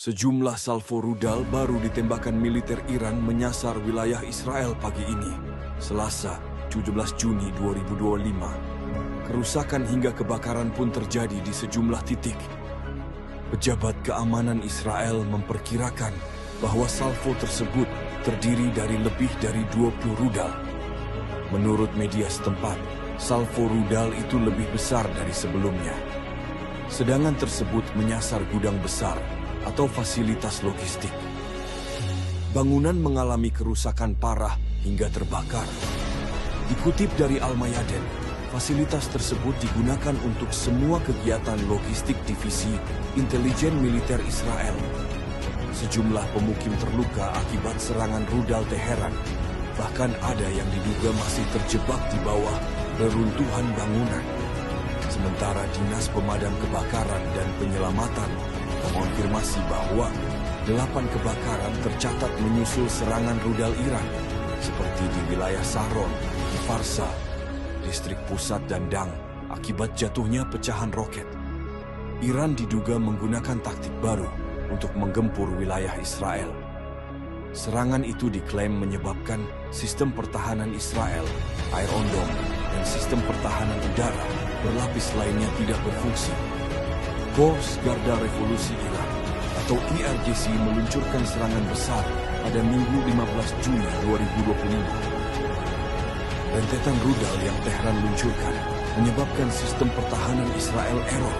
Sejumlah salvo rudal baru ditembakkan militer Iran menyasar wilayah Israel pagi ini, Selasa, 17 Juni 2025. Kerusakan hingga kebakaran pun terjadi di sejumlah titik. Pejabat keamanan Israel memperkirakan bahwa salvo tersebut terdiri dari lebih dari 20 rudal. Menurut media setempat, salvo rudal itu lebih besar dari sebelumnya. Serangan tersebut menyasar gudang besar atau fasilitas logistik. Bangunan mengalami kerusakan parah hingga terbakar. Dikutip dari Al-Mayadin, fasilitas tersebut digunakan untuk semua kegiatan logistik divisi intelijen militer Israel. Sejumlah pemukim terluka akibat serangan rudal Teheran. Bahkan ada yang diduga masih terjebak di bawah reruntuhan bangunan. Sementara Dinas Pemadam Kebakaran dan Penyelamatan mengonfirmasi bahwa 8 kebakaran tercatat menyusul serangan rudal Iran, seperti di wilayah Saron, di Farsa, distrik pusat dan Dang, akibat jatuhnya pecahan roket. Iran diduga menggunakan taktik baru untuk menggempur wilayah Israel. Serangan itu diklaim menyebabkan sistem pertahanan Israel, Iron Dome, dan sistem pertahanan udara berlapis lainnya tidak berfungsi. Korps Garda Revolusi Iran atau IRGC meluncurkan serangan besar pada Minggu 15 Juni 2025. Rentetan rudal yang Tehran luncurkan menyebabkan sistem pertahanan Israel error.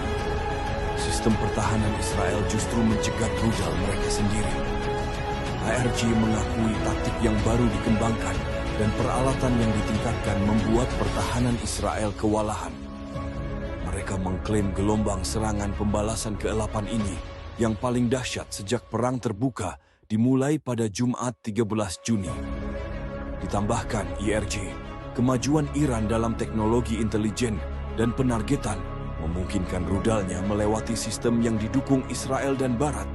Sistem pertahanan Israel justru mencegat rudal mereka sendiri. IRG mengakui taktik yang baru dikembangkan dan peralatan yang ditingkatkan membuat pertahanan Israel kewalahan. Mereka mengklaim gelombang serangan pembalasan ke-8 ini yang paling dahsyat sejak perang terbuka dimulai pada Jumat 13 Juni. Ditambahkan IRG, kemajuan Iran dalam teknologi intelijen dan penargetan memungkinkan rudalnya melewati sistem yang didukung Israel dan Barat.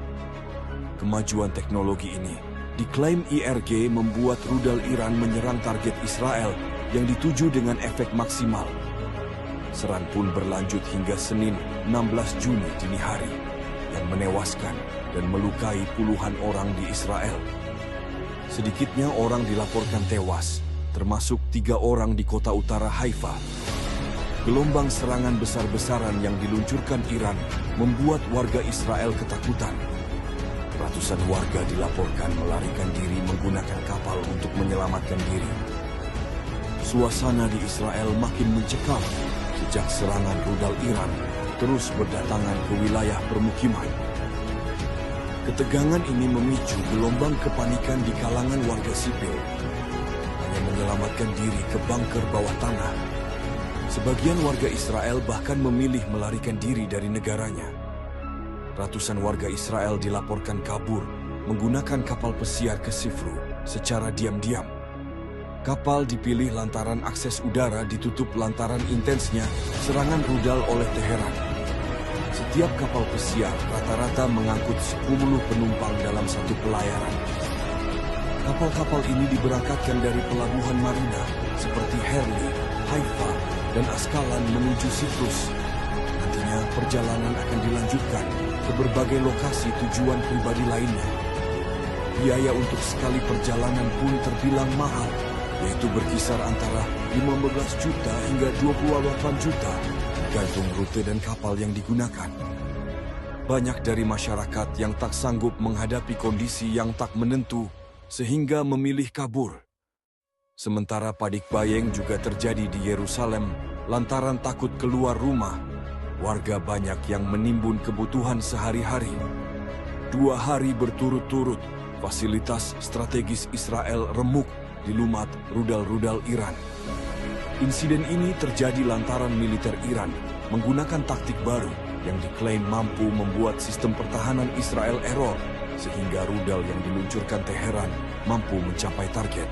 Kemajuan teknologi ini diklaim IRG membuat rudal Iran menyerang target Israel yang dituju dengan efek maksimal. Serangan pun berlanjut hingga Senin 16 Juni dini hari yang menewaskan dan melukai puluhan orang di Israel. Sedikitnya orang dilaporkan tewas, termasuk 3 orang di kota utara Haifa. Gelombang serangan besar-besaran yang diluncurkan Iran membuat warga Israel ketakutan. Ratusan warga dilaporkan melarikan diri menggunakan kapal untuk menyelamatkan diri. Suasana di Israel makin mencekam sejak serangan rudal Iran terus berdatangan ke wilayah permukiman. Ketegangan ini memicu gelombang kepanikan di kalangan warga sipil, hanya menyelamatkan diri ke bunker bawah tanah. Sebagian warga Israel bahkan memilih melarikan diri dari negaranya. Ratusan warga Israel dilaporkan kabur menggunakan kapal pesiar ke Sifru secara diam-diam. Kapal dipilih lantaran akses udara ditutup lantaran intensnya serangan rudal oleh Teheran. Setiap kapal pesiar rata-rata mengangkut 10 penumpang dalam satu pelayaran. Kapal-kapal ini diberangkatkan dari pelabuhan marina seperti Herli, Haifa, dan Askalan menuju Siprus. Nantinya perjalanan akan dilanjutkan ke berbagai lokasi tujuan pribadi lainnya. Biaya untuk sekali perjalanan pun terbilang mahal, yaitu berkisar antara 15 juta hingga 28 juta, tergantung rute dan kapal yang digunakan. Banyak dari masyarakat yang tak sanggup menghadapi kondisi yang tak menentu, sehingga memilih kabur. Sementara panik bayang juga terjadi di Yerusalem lantaran takut keluar rumah. Warga banyak yang menimbun kebutuhan sehari-hari. 2 hari berturut-turut, fasilitas strategis Israel remuk dilumat rudal-rudal Iran. Insiden ini terjadi lantaran militer Iran menggunakan taktik baru yang diklaim mampu membuat sistem pertahanan Israel error, sehingga rudal yang diluncurkan Teheran mampu mencapai target.